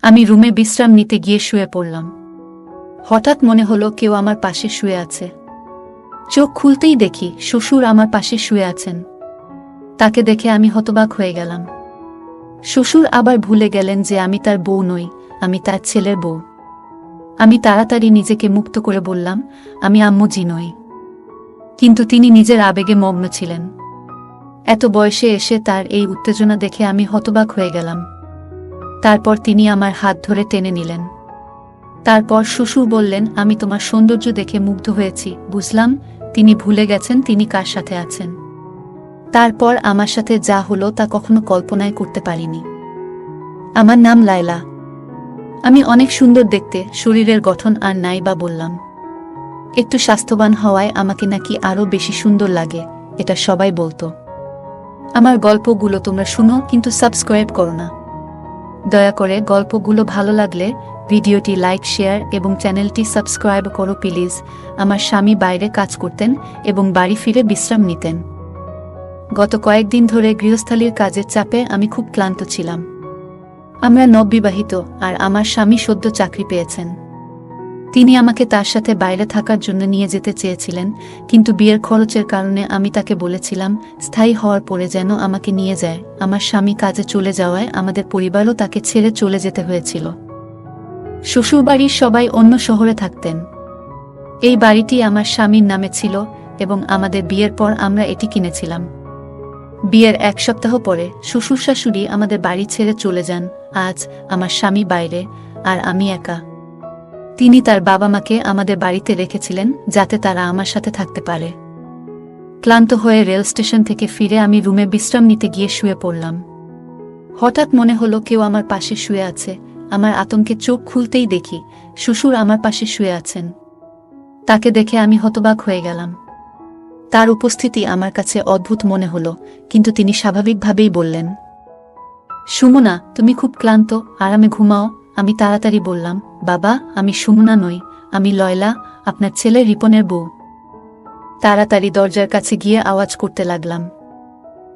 আমি রুমে বিশ্রাম নিতে গিয়ে শুয়ে পড়লাম। হঠাৎ মনে হলো কেউ আমার পাশে শুয়ে আছে। চোখ খুলতেই দেখি শ্বশুর আমার পাশে শুয়ে আছেন। তাকে দেখে আমি হতবাক হয়ে গেলাম। শ্বশুর আবার ভুলে গেলেন যে আমি তার বউ নই, আমি তার ছেলের বউ। আমি তাড়াতাড়ি নিজেকে মুক্ত করে বললাম, আমি আম্মুজি নই। কিন্তু তিনি নিজের আবেগে মগ্ন ছিলেন। এত বয়সে এসে তার এই উত্তেজনা দেখে আমি হতবাক হয়ে গেলাম। তারপর তিনি আমার হাত ধরে টেনে নিলেন। তারপর শ্বশুর বললেন, আমি তোমার সৌন্দর্য দেখে মুগ্ধ হয়েছি। বুঝলাম তিনি ভুলে গেছেন তিনি কার সাথে আছেন। তারপর আমার সাথে যা হলো তা কখনো কল্পনাই করতে পারিনি। আমার নাম লায়লা। আমি অনেক সুন্দর দেখতে, শরীরের গঠন আর নাই বা বললাম। একটু স্বাস্থ্যবান হওয়ায় আমাকে নাকি আরো বেশি সুন্দর লাগে, এটা সবাই বলতো। আমার গল্পগুলো তোমরা শুনো, কিন্তু সাবস্ক্রাইব করো না। দয়া করে গল্পগুলো ভালো লাগলে ভিডিওটি লাইক, শেয়ার এবং চ্যানেলটি সাবস্ক্রাইব করো প্লিজ। আমার স্বামী বাইরে কাজ করতেন এবং বাড়ি ফিরে বিশ্রাম নিতেন। গত কয়েকদিন ধরে গৃহস্থালির কাজের চাপে আমি খুব ক্লান্ত ছিলাম। আমরা নববিবাহিত আর আমার স্বামী সদ্য চাকরি পেয়েছেন। তিনি আমাকে তার সাথে বাইরে থাকার জন্য নিয়ে যেতে চেয়েছিলেন, কিন্তু বিয়ের খরচের কারণে আমি তাকে বলেছিলাম স্থায়ী হওয়ার পরে যেন আমাকে নিয়ে যায়। আমার স্বামী কাজে চলে যাওয়ায় আমাদের পরিবারও তাকে ছেড়ে চলে যেতে হয়েছিল। শ্বশুরবাড়ির সবাই অন্য শহরে থাকতেন। এই বাড়িটি আমার স্বামীর নামে ছিল এবং আমাদের বিয়ের পর আমরা এটি কিনেছিলাম। বিয়ের এক সপ্তাহ পরে শ্বশুর শাশুড়ি আমাদের বাড়ি ছেড়ে চলে যান। আজ আমার স্বামী বাইরে আর আমি একা। তিনি তার বাবা মাকে আমাদের বাড়িতে রেখেছিলেন যাতে তারা আমার সাথে থাকতে পারে। ক্লান্ত হয়ে রেল স্টেশন থেকে ফিরে আমি রুমে বিশ্রাম নিতে গিয়ে শুয়ে পড়লাম। হঠাৎ মনে হলো কেউ আমার পাশে শুয়ে আছে। আমার আতঙ্কে চোখ খুলতেই দেখি শ্বশুর আমার পাশে শুয়ে আছেন। তাকে দেখে আমি হতবাক হয়ে গেলাম। তার উপস্থিতি আমার কাছে অদ্ভুত মনে হলো, কিন্তু তিনি স্বাভাবিকভাবেই বললেন, সুমনা, তুমি খুব ক্লান্ত, আরামে ঘুমাও। আমি তাড়াতাড়ি বললাম, বাবা, আমি সুমনা নই, আমি লয়লা, আপনার ছেলে রিপনের বউ। তাড়াতাড়ি দরজার কাছে গিয়ে আওয়াজ করতে লাগলাম।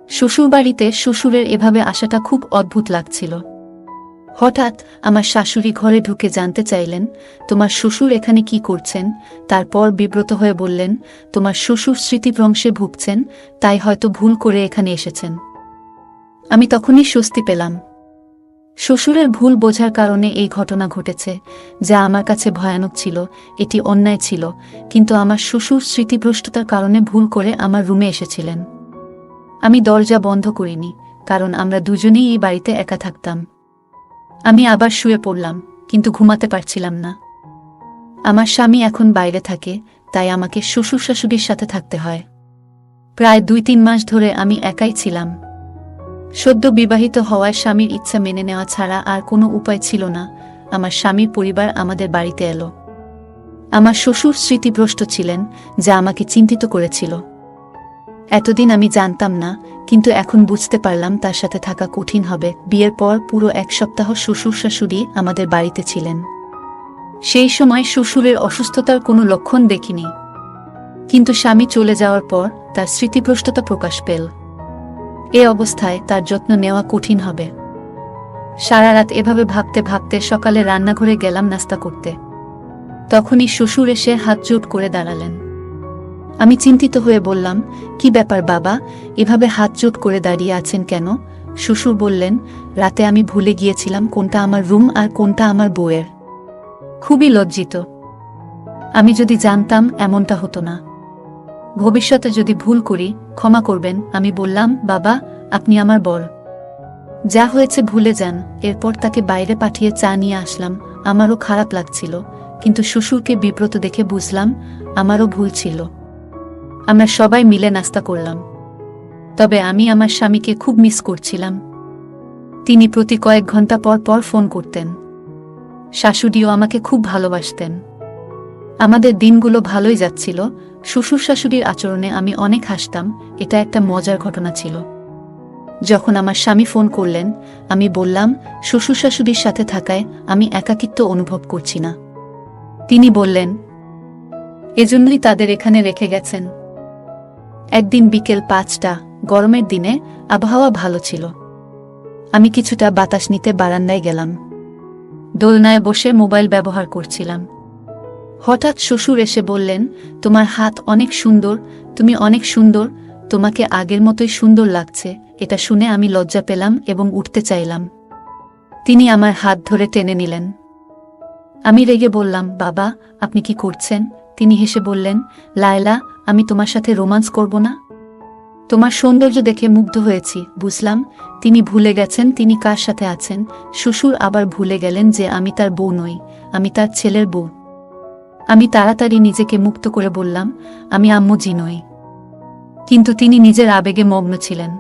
শ্বশুরবাড়িতে শ্বশুরের এভাবে আসাটা খুব অদ্ভুত লাগছিল। হঠাৎ আমার শাশুড়ি ঘরে ঢুকে জানতে চাইলেন, তোমার শ্বশুর এখানে কি করছেন? তারপর বিব্রত হয়ে বললেন, তোমার শ্বশুর স্মৃতিভ্রংশে ভুগছেন, তাই হয়তো ভুল করে এখানে এসেছেন। আমি তখনই স্বস্তি পেলাম। শ্বশুরের ভুল বোঝার কারণে এই ঘটনা ঘটেছে, যা আমার কাছে ভয়ানক ছিল। এটি অন্যায় ছিল, কিন্তু আমার শ্বশুর স্মৃতিভ্রষ্টতার কারণে ভুল করে আমার রুমে এসেছিলেন। আমি দরজা বন্ধ করিনি, কারণ আমরা দুজনেই এই বাড়িতে একা থাকতাম। আমি আবার শুয়ে পড়লাম, কিন্তু ঘুমাতে পারছিলাম না। আমার স্বামী এখন বাইরে থাকে, তাই আমাকে শ্বশুর শাশুড়ির সাথে থাকতে হয়। প্রায় 2-3 মাস ধরে আমি একাই ছিলাম। সদ্য বিবাহিত হওয়ায় স্বামীর ইচ্ছা মেনে নেওয়া ছাড়া আর কোনো উপায় ছিল না। আমার স্বামীর পরিবার আমাদের বাড়িতে এলো। আমার শ্বশুর স্মৃতিভ্রষ্ট ছিলেন, যা আমাকে চিন্তিত করেছিল। এতদিন আমি জানতাম না, কিন্তু এখন বুঝতে পারলাম তার সাথে থাকা কঠিন হবে। বিয়ের পর পুরো 1 সপ্তাহ শ্বশুর শাশুড়ি আমাদের বাড়িতে ছিলেন। সেই সময় শ্বশুরের অসুস্থতার কোনো লক্ষণ দেখিনি, কিন্তু স্বামী চলে যাওয়ার পর তার স্মৃতিভ্রষ্টতা প্রকাশ পেল। এ অবস্থায় তার যত্ন নেওয়া কঠিন হবে। সারা রাত এভাবে ভাবতে ভাবতে সকালে রান্নাঘরে গেলাম নাস্তা করতে। তখনই শ্বশুর এসে হাত জোট করে দাঁড়ালেন। আমি চিন্তিত হয়ে বললাম, কি ব্যাপার বাবা, এভাবে হাত জোট করে দাঁড়িয়ে আছেন কেন? শ্বশুর বললেন, রাতে আমি ভুলে গিয়েছিলাম কোনটা আমার রুম আর কোনটা আমার বউয়ের। খুবই লজ্জিত। আমি যদি জানতাম এমনটা হতো না। ভবিষ্যতে যদি ভুল করি ক্ষমা করবেন। আমি বললাম, বাবা, আপনি আমার বর। যা হয়েছে ভুলে যান। এরপর তাকে বাইরে পাঠিয়ে চা নিয়ে আসলাম। আমারও খারাপ লাগছিল, কিন্তু শ্বশুরকে বিব্রত দেখে বুঝলাম আমারও ভুল ছিল। আমরা সবাই মিলে নাস্তা করলাম। তবে আমি আমার স্বামীকে খুব মিস করছিলাম। তিনি প্রতি কয়েক ঘন্টা পর পর ফোন করতেন। শাশুড়িও আমাকে খুব ভালোবাসতেন। আমাদের দিনগুলো ভালোই যাচ্ছিল। শ্বশুর শাশুড়ির আচরণে আমি অনেক হাসতাম। এটা একটা মজার ঘটনা ছিল। যখন আমার স্বামী ফোন করলেন, আমি বললাম, শ্বশুর শাশুড়ির সাথে থাকায় আমি একাকিত্ব অনুভব করছি না। তিনি বললেন, এজন্যই তাদের এখানে রেখে গেছেন। একদিন বিকেল 5টা, গরমের দিনে আবহাওয়া ভালো ছিল। আমি কিছুটা বাতাস নিতে বারান্দায় গেলাম। দোলনায় বসে মোবাইল ব্যবহার করছিলাম। হঠাৎ শ্বশুর এসে বললেন, তোমার হাত অনেক সুন্দর, তুমি অনেক সুন্দর, তোমাকে আগের মতোই সুন্দর লাগছে। এটা শুনে আমি লজ্জা পেলাম এবং উঠতে চাইলাম। তিনি আমার হাত ধরে টেনে নিলেন। আমি রেগে বললাম, বাবা আপনি কি করছেন? তিনি হেসে বললেন, লায়লা, আমি তোমার সাথে রোমান্স করব না? তোমার সৌন্দর্য দেখে মুগ্ধ হয়েছি। বুঝলাম তিনি ভুলে গেছেন তিনি কার সাথে আছেন। শ্বশুর আবার ভুলে গেলেন যে আমি তার বউ নই, আমি তার ছেলের বউ। আমি তাড়াতাড়ি নিজেকে মুক্ত করে বললাম, আমি আম্মু জি নই। কিন্তু তিনি নিজের আবেগে মগ্ন ছিলেন।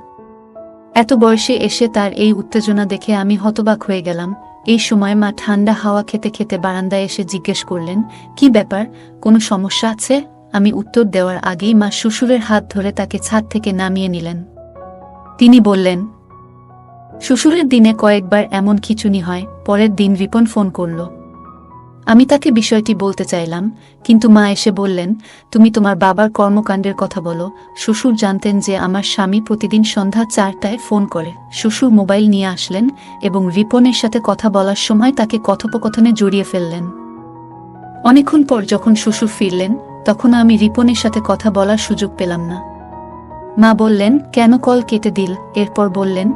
এত বয়সে এসে তার এই উত্তেজনা দেখে আমি হতবাক হয়ে গেলাম। এই সময় মা ঠান্ডা হাওয়া খেতে খেতে বারান্দায় এসে জিজ্ঞেস করলেন, কি ব্যাপার, কোনো সমস্যা আছে? আমি উত্তর দেওয়ার আগেই মা শ্বশুরের হাত ধরে তাকে ছাদ থেকে নামিয়ে নিলেন। তিনি বললেন, শ্বশুরের দিনে কয়েকবার এমন খিঁচুনি হয়। পরের দিন রিপন ফোন করল। আমি তাকে বিষয়টি বলতে চাইলাম, কিন্তু মা এসে বললেন, তুমি তোমার বাবার কর্মকাণ্ডের কথা বলো। শ্বশুর জানতেন যে আমার স্বামী প্রতিদিন সন্ধ্যা 4টায় ফোন করে। শ্বশুর মোবাইল নিয়ে আসলেন এবং রিপনের সাথে কথা বলার সময় তাকে কথোপকথনে জড়িয়ে ফেললেন। অনেকক্ষণ পর যখন শ্বশুর ফিরলেন, তখন আমি রিপনের সাথে কথা বলার সুযোগ পেলাম না। মা বললেন, কেন কল কেটে দিল? এরপর বললেন,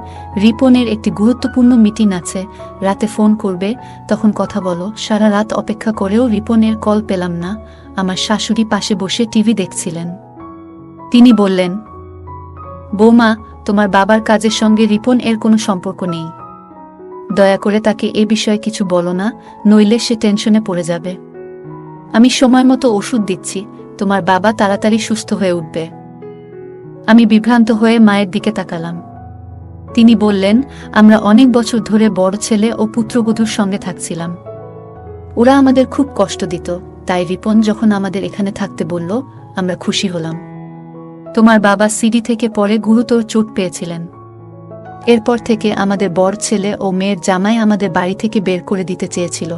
রিপনের একটি গুরুত্বপূর্ণ মিটিং আছে, রাতে ফোন করবে, তখন কথা বলো। সারা রাত অপেক্ষা করেও রিপনের কল পেলাম না। আমার শাশুড়ি পাশে বসে টিভি দেখছিলেন। তিনি বললেন, বৌমা, তোমার বাবার কাজের সঙ্গে রিপন এর কোনো সম্পর্ক নেই। দয়া করে তাকে এ বিষয়ে কিছু বলো না, নইলে সে টেনশনে পড়ে যাবে। আমি সময় মতো ওষুধ দিচ্ছি, তোমার বাবা তাড়াতাড়ি সুস্থ হয়ে উঠবে। আমি বিভ্রান্ত হয়ে মায়ের দিকে তাকালাম। তিনি বললেন, আমরা অনেক বছর ধরে বড় ছেলে ও পুত্রবধূর সঙ্গে থাকছিলাম। ওরা আমাদের খুব কষ্ট দিত, তাই রিপন যখন আমাদের এখানে থাকতে বলল, আমরা খুশি হলাম। তোমার বাবা সিডি থেকে পরে গুরুতর চোট পেয়েছিলেন। এরপর থেকে আমাদের বড় ছেলে ও মেয়ের জামাই আমাদের বাড়ি থেকে বের করে দিতে চেয়েছিল।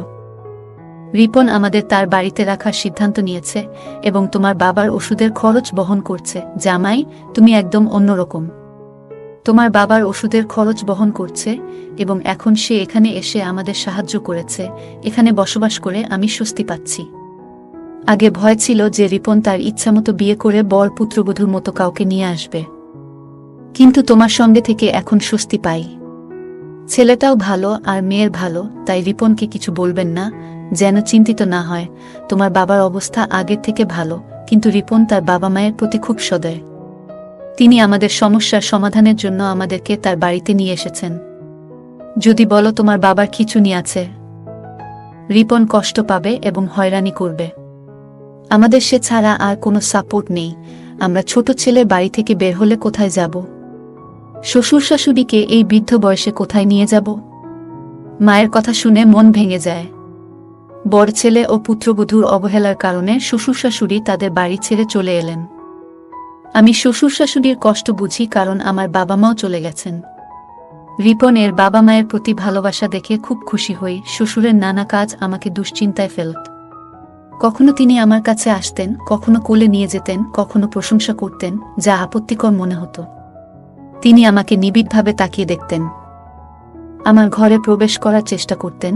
রিপন আমাদের তার বাড়িতে রাখার সিদ্ধান্ত নিয়েছে এবং তোমার বাবার ওষুধের খরচ বহন করছে। জামাই, তুমি একদম অন্যরকম। তোমার বাবার ওষুধের খরচ বহন করছে এবং এখন সে এখানে এসে আমাদের সাহায্য করেছে। এখানে বসবাস করে আমি স্বস্তি পাচ্ছি। আগে ভয় ছিল যে রিপন তার ইচ্ছামতো বিয়ে করে বর পুত্রবধূর মতো কাউকে নিয়ে আসবে, কিন্তু তোমার সঙ্গে থেকে এখন স্বস্তি পাই। ছেলেটাও ভালো আর মেয়ের ভালো, তাই রিপনকে কিছু বলবেন না, যেন চিন্তিত না হয়। তোমার বাবার অবস্থা আগের থেকে ভালো, কিন্তু রিপন তার বাবা মায়ের প্রতি খুব সদয়। তিনি আমাদের সমস্যার সমাধানের জন্য আমাদেরকে তার বাড়িতে নিয়ে এসেছেন। যদি বলো তোমার বাবার খিঁচুনি আছে, রিপন কষ্ট পাবে এবং হয়রানি করবে। আমাদের সে ছাড়া আর কোনো সাপোর্ট নেই। আমরা ছোট ছেলের বাড়ি থেকে বের হলে কোথায় যাব? শ্বশুর শাশুড়িকে এই বৃদ্ধ বয়সে কোথায় নিয়ে যাব? মায়ের কথা শুনে মন ভেঙে যায়। বড় ছেলে ও পুত্রবধূর অবহেলার কারণে শ্বশুর শাশুড়ি তাদের বাড়ি ছেড়ে চলে এলেন। আমি শ্বশুর শাশুড়ির কষ্ট বুঝি, কারণ আমার বাবা মাও চলে গেছেন। রিপনের বাবা মায়ের প্রতি ভালোবাসা দেখে খুব খুশি হই। শ্বশুরের নানা কাজ আমাকে দুশ্চিন্তায় ফেলত। কখনো তিনি আমার কাছে আসতেন, কখনো কোলে নিয়ে যেতেন, কখনো প্রশংসা করতেন, যা আপত্তিকর মনে হতো। তিনি আমাকে নিবিড়ভাবে তাকিয়ে দেখতেন, আমার ঘরে প্রবেশ করার চেষ্টা করতেন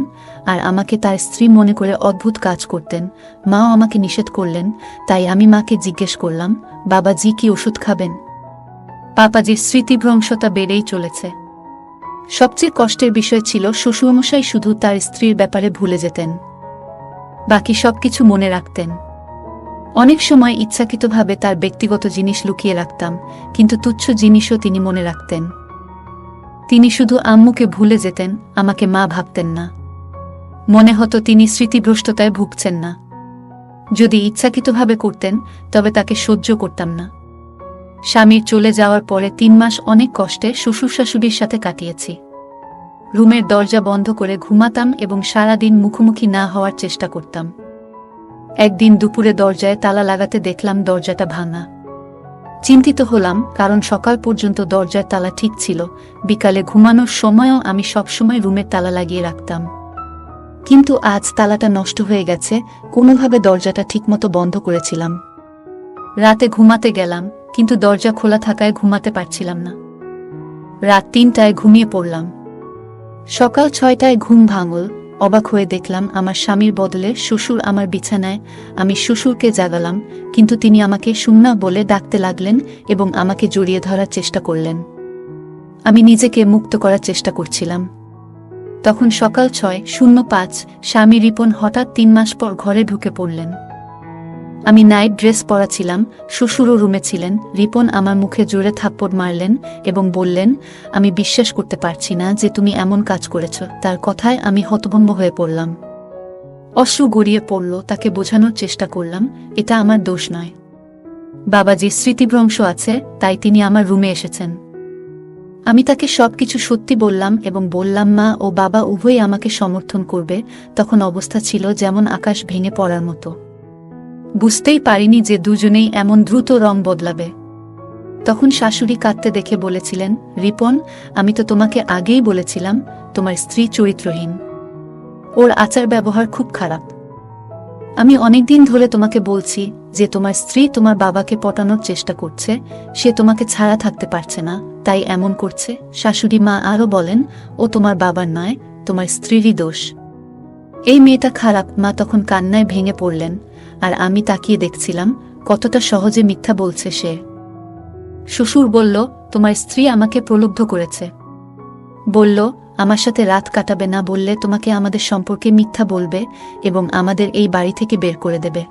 আর আমাকে তার স্ত্রী মনে করে অদ্ভুত কাজ করতেন। মাও আমাকে নিষেধ করলেন, তাই আমি মাকে জিজ্ঞেস করলাম, বাবাজি কি ওষুধ খাবেন? পাপাজির স্মৃতিভ্রংশতা বেড়েই চলেছে। সবচেয়ে কষ্টের বিষয় ছিল শ্বশুরমশাই শুধু তার স্ত্রীর ব্যাপারে ভুলে যেতেন, বাকি সবকিছু মনে রাখতেন। অনেক সময় ইচ্ছাকৃতভাবে তার ব্যক্তিগত জিনিস লুকিয়ে রাখতাম, কিন্তু তুচ্ছ জিনিসও তিনি মনে রাখতেন। তিনি শুধু আম্মুকে ভুলে যেতেন, আমাকে মা ভাবতেন না। মনে হতো তিনি স্মৃতিভ্রষ্টতায় ভুগছেন না। যদি ইচ্ছাকৃতভাবে করতেন তবে তাকে সহ্য করতাম না। স্বামীর চলে যাওয়ার পরে 3 মাস অনেক কষ্টে শ্বশুর শাশুড়ির সাথে কাটিয়েছি। রুমের দরজা বন্ধ করে ঘুমাতাম এবং সারাদিন মুখোমুখি না হওয়ার চেষ্টা করতাম। একদিন দুপুরে দরজায় তালা লাগাতে দেখলাম দরজাটা ভাঙা। চিন্তিত হলাম, কারণ সকাল পর্যন্ত দরজার তালা ঠিক ছিল। বিকালে ঘুমানোর সময়ও আমি সবসময় রুমের তালা লাগিয়ে রাখতাম, কিন্তু আজ তালাটা নষ্ট হয়ে গেছে। কোনোভাবে দরজাটা ঠিকমতো বন্ধ করেছিলাম। রাতে ঘুমাতে গেলাম, কিন্তু দরজা খোলা থাকায় ঘুমাতে পারছিলাম না। রাত 3টায় ঘুমিয়ে পড়লাম। সকাল 6টায় ঘুম ভাঙল। অবাক হয়ে দেখলাম আমার স্বামীর বদলে শ্বশুর আমার বিছানায়। আমি শ্বশুরকে জাগালাম, কিন্তু তিনি আমাকে সুন্না বলে ডাকতে লাগলেন এবং আমাকে জড়িয়ে ধরার চেষ্টা করলেন। আমি নিজেকে মুক্ত করার চেষ্টা করছিলাম। তখন সকাল 6:05। স্বামী রিপন হঠাৎ 3 মাস পর ঘরে ঢুকে পড়লেন। আমি নাইট ড্রেস পরা ছিলাম, শ্বশুরও রুমে ছিলেন। রিপন আমার মুখে জোরে থাপ্পড় মারলেন এবং বললেন, আমি বিশ্বাস করতে পারছি না যে তুমি এমন কাজ করেছ। তার কথায় আমি হতভম্ব হয়ে পড়লাম। অশ্রু গড়িয়ে পড়ল। তাকে বোঝানোর চেষ্টা করলাম, এটা আমার দোষ নয়। বাবাজির স্মৃতিভ্রংশ আছে, তাই তিনি আমার রুমে এসেছেন। আমি তাকে সবকিছু সত্যি বললাম এবং বললাম মা ও বাবা উভয়ই আমাকে সমর্থন করবে। তখন অবস্থা ছিল যেমন আকাশ ভেঙে পড়ার মতো। বুঝতেই পারিনি যে দুজনেই এমন দ্রুত রং বদলাবে। তখন শাশুড়ি কাঁদতে দেখে বলেছিলেন, রিপন, আমি তো তোমাকে আগেই বলেছিলাম তোমার স্ত্রী চরিত্রহীন। ওর আচার ব্যবহার খুব খারাপ। আমি অনেকদিন ধরে তোমাকে বলছি যে তোমার স্ত্রী তোমার বাবাকে পটানোর চেষ্টা করছে, সে তোমাকে ছাড়া থাকতে পারছে না, তাই এমন করছে। শাশুড়ি মা আরও বলেন, ও তোমার বাবার নয়, তোমার স্ত্রীরই দোষ। এই মেয়েটা খারাপ। মা তখন কান্নায় ভেঙে পড়লেন, আর আমি তাকিয়ে দেখছিলাম কতটা সহজে মিথ্যা বলছে সে। শ্বশুর বলল, তোমার স্ত্রী আমাকে প্রলুব্ধ করেছে। বলল, আমার সাথে রাত কাটাবে না বললে তোমাকে আমাদের সম্পর্কে মিথ্যা বলবে এবং আমাদের এই বাড়ি থেকে বের করে দেবে।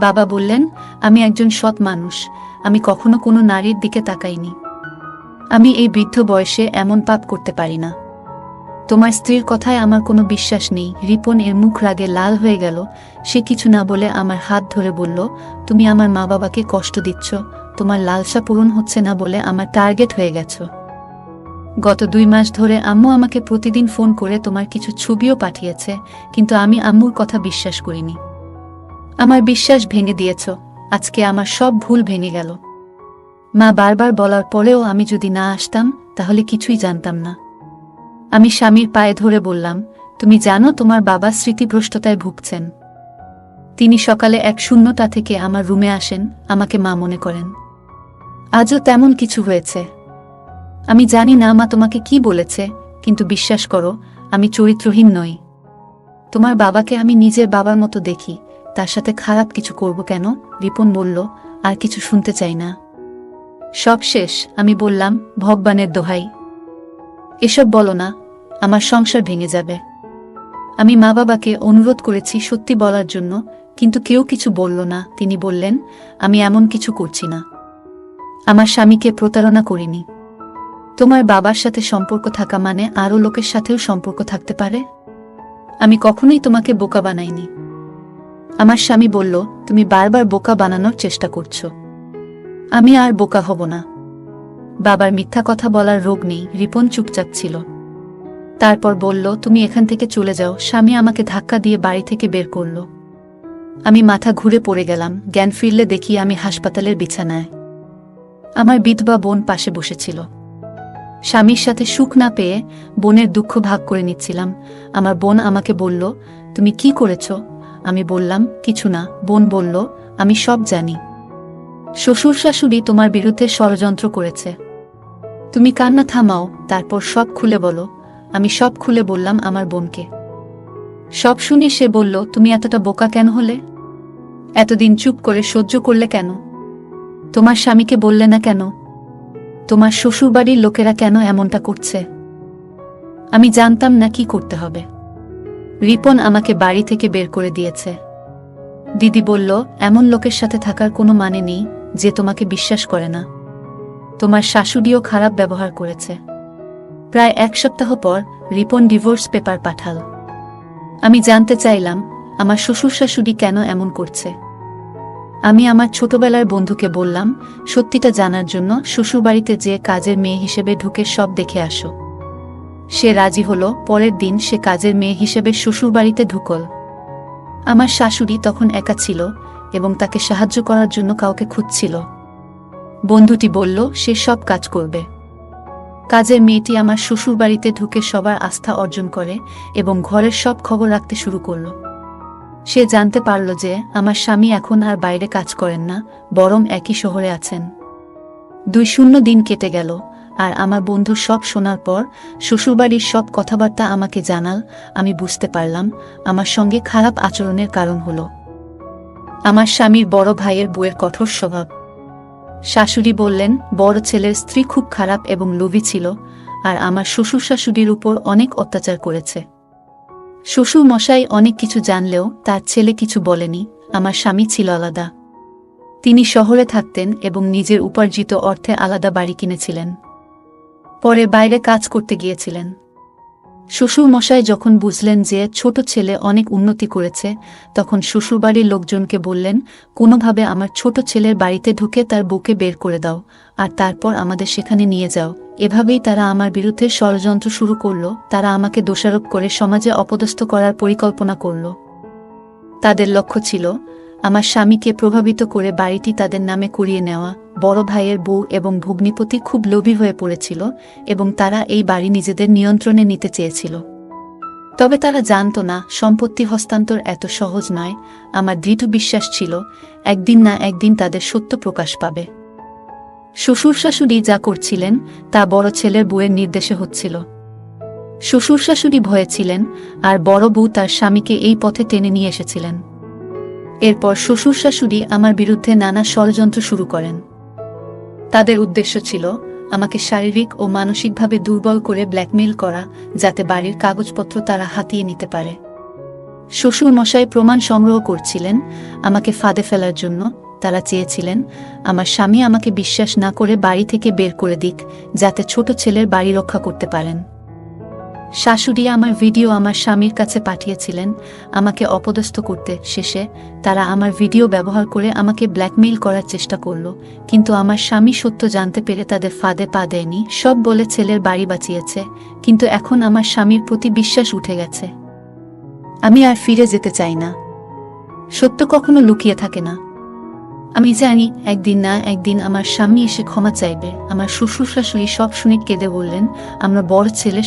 বাবা বললেন, আমি একজন সৎ মানুষ, আমি কখনো কোনো নারীর দিকে তাকাইনি। আমি এই বৃদ্ধ বয়সে এমন পাপ করতে পারি না। তোমার স্ত্রীর কথায় আমার কোনো বিশ্বাস নেই। রিপন এর মুখ রাগে লাল হয়ে গেল। সে কিছু না বলে আমার হাত ধরে বলল, তুমি আমার মা বাবাকে কষ্ট দিচ্ছ, তোমার লালসা পূরণ হচ্ছে না বলে আমার টার্গেট হয়ে গেছ। গত 2 মাস ধরে আম্মু আমাকে প্রতিদিন ফোন করে তোমার কিছু ছবিও পাঠিয়েছে, কিন্তু আমি আম্মুর কথা বিশ্বাস করিনি। আমার বিশ্বাস ভেঙে দিয়েছ। আজকে আমার সব ভুল ভেঙে গেল। মা বারবার বলার পরেও আমি যদি না আসতাম তাহলে কিছুই জানতাম না। আমি স্বামীর পায়ে ধরে বললাম, তুমি জানো তোমার বাবা স্মৃতিভ্রষ্টতায় ভুগছেন। তিনি সকালে এক শূন্যতা থেকে আমার রুমে আসেন, আমাকে মা মনে করেন। আজও তেমন কিছু হয়েছে। আমি জানি না মা তোমাকে কি বলেছে, কিন্তু বিশ্বাস করো, আমি চরিত্রহীন নই। তোমার বাবাকে আমি নিজের বাবার মতো দেখি, তার সাথে খারাপ কিছু করব কেন? রিপন বলল, আর কিছু শুনতে চাই না। সব শেষ। আমি বললাম, ভগবানের দোহাই, এসব বলো না, আমার সংসার ভেঙে যাবে। আমি মা বাবাকে অনুরোধ করেছি সত্যি বলার জন্য, কিন্তু কেউ কিছু বলল না। তিনি বললেন, আমি এমন কিছু করছি না। আমার স্বামীকে প্রতারণা করিনি। তোমার বাবার সাথে সম্পর্ক থাকা মানে আরও লোকের সাথেও সম্পর্ক থাকতে পারে। আমি কখনোই তোমাকে বোকা বানাইনি। আমার স্বামী বলল, তুমি বারবার বোকা বানানোর চেষ্টা করছো। আমি আর বোকা হব না। বাবার মিথ্যা কথা বলার রোগ নেই। রিপন চুপচাপ ছিল। তারপর বলল, তুমি এখান থেকে চলে যাও। স্বামী আমাকে ধাক্কা দিয়ে বাড়ি থেকে বের করল। আমি মাথা ঘুরে পড়ে গেলাম। জ্ঞান ফিরলে দেখি আমি হাসপাতালের বিছানায়। আমার বিধবা বোন পাশে বসেছিল। স্বামীর সাথে সুখ না পেয়ে বোনের দুঃখ ভাগ করে নিচ্ছিলাম। আমার বোন আমাকে বলল, তুমি কি করেছ? আমি বললাম, কিছু না। বোন বলল, আমি সব জানি। শ্বশুর শাশুড়ি তোমার বিরুদ্ধে ষড়যন্ত্র করেছে। তুমি কান্না থামাও, তারপর সব খুলে বলো। আমি সব খুলে বললাম আমার বোনকে। সব শুনে সে বলল, তুমি এতটা বোকা কেন হলে? এতদিন চুপ করে সহ্য করলে কেন? তোমার স্বামীকে বললে না কেন? তোমার শ্বশুরবাড়ির লোকেরা কেন এমনটা করছে? আমি জানতাম না কি করতে হবে। রিপন আমাকে বাড়ি থেকে বের করে দিয়েছে। দিদি বলল, এমন লোকের সাথে থাকার কোনো মানে নেই যে তোমাকে বিশ্বাস করে না। তোমার শাশুড়িও খারাপ ব্যবহার করেছে। প্রায় 1 সপ্তাহ পর রিপন ডিভোর্স পেপার পাঠাল। আমি জানতে চাইলাম আমার শ্বশুর শাশুড়ি কেন এমন করছে। আমি আমার ছোটবেলার বন্ধুকে বললাম, সত্যিটা জানার জন্য শ্বশুরবাড়িতে যে কাজের মেয়ে হিসেবে ঢুকে সব দেখে আসো। সে রাজি হলো। পরের দিন সে কাজের মেয়ে হিসেবে শ্বশুরবাড়িতে ঢুকল। আমার শাশুড়ি তখন একা ছিল এবং তাকে সাহায্য করার জন্য কাউকে খুঁজছিল। বন্ধুটি বলল, সে সব কাজ করবে। কাজের মেয়েটি আমার শ্বশুরবাড়িতে ঢুকে সবার আস্থা অর্জন করে এবং ঘরের সব খবর রাখতে শুরু করল। সে জানতে পারল যে আমার স্বামী এখন আর বাইরে কাজ করেন না, বরং একই শহরে আছেন। 2 শূন্য দিন কেটে গেল। আর আমার বন্ধু সব শোনার পর শ্বশুরবাড়ির সব কথাবার্তা আমাকে জানাল। আমি বুঝতে পারলাম আমার সঙ্গে খারাপ আচরণের কারণ হলো আমার স্বামীর বড় ভাইয়ের বউয়ের কঠোর স্বভাব। শাশুড়ি বললেন বড় ছেলের স্ত্রী খুব খারাপ এবং লোভী ছিল, আর আমার শ্বশুর শাশুড়ির উপর অনেক অত্যাচার করেছে। শ্বশুর মশাই অনেক কিছু জানলেও তার ছেলে কিছু বলেনি। আমার স্বামী ছিল আলাদা। তিনি শহরে থাকতেন এবং নিজের উপার্জিত অর্থে আলাদা বাড়ি কিনেছিলেন। পরে বাইরে কাজ করতে গিয়েছিলেন। শ্বশুর মশাই যখন বুঝলেন যে ছোট ছেলে অনেক উন্নতি করেছে, তখন শ্বশুরবাড়ির লোকজনকে বললেন, কোনোভাবে আমার ছোট ছেলের বাড়িতে ঢুকে তার বউকে বের করে দাও, আর তারপর আমাদের সেখানে নিয়ে যাও। এভাবেই তারা আমার বিরুদ্ধে ষড়যন্ত্র শুরু করল। তারা আমাকে দোষারোপ করে সমাজে অপদস্থ করার পরিকল্পনা করল। তাদের লক্ষ্য ছিল আমার স্বামীকে প্রভাবিত করে বাড়িটি তাদের নামে করিয়ে নেওয়া। বড় ভাইয়ের বউ এবং ভগ্নিপতি খুব লোভী হয়ে পড়েছিল এবং তারা এই বাড়ি নিজেদের নিয়ন্ত্রণে নিতে চেয়েছিল। তবে তারা জানত না সম্পত্তি হস্তান্তর এত সহজ নয়। আমার দৃঢ় বিশ্বাস ছিল একদিন না একদিন তাদের সত্য প্রকাশ পাবে। শ্বশুর শাশুড়ি যা করছিলেন তা বড় ছেলের বউয়ের নির্দেশে হচ্ছিল। শ্বশুর শাশুড়ি ভয়ে ছিলেন, আর বড় বউ তার স্বামীকে এই পথে টেনে নিয়ে এসেছিলেন। এরপর শ্বশুর শাশুড়ি আমার বিরুদ্ধে নানা ষড়যন্ত্র শুরু করেন। তাদের উদ্দেশ্য ছিল আমাকে শারীরিক ও মানসিকভাবে দুর্বল করে ব্ল্যাকমেইল করা, যাতে বাড়ির কাগজপত্র তারা হাতিয়ে নিতে পারে। শ্বশুর মশাই প্রমাণ সংগ্রহ করছিলেন আমাকে ফাঁদে ফেলার জন্য। তারা চেয়েছিলেন আমার স্বামী আমাকে বিশ্বাস না করে বাড়ি থেকে বের করে দিক, যাতে ছোট ছেলের বাড়ি রক্ষা করতে পারেন। শাশুড়ি আমার ভিডিও আমার স্বামীর কাছে পাঠিয়েছিলেন আমাকে অপদস্থ করতে। শেষে তারা আমার ভিডিও ব্যবহার করে আমাকে ব্ল্যাকমেইল করার চেষ্টা করল, কিন্তু আমার স্বামী সত্য জানতে পেরে তাদের ফাঁদে পা দেয়নি। সব বলে ছেলের বাড়ি বাঁচিয়েছে, কিন্তু এখন আমার স্বামীর প্রতি বিশ্বাস উঠে গেছে। আমি আর ফিরে যেতে চাই না। সত্য কখনো লুকিয়ে থাকে না। আমি জানি একদিন না একদিন আমার স্বামী এসে ক্ষমা চাইবে। আমার শ্বশুর শাশুড়ি সব শুনে কেঁদে বললেন, আমরা বড় ছেলে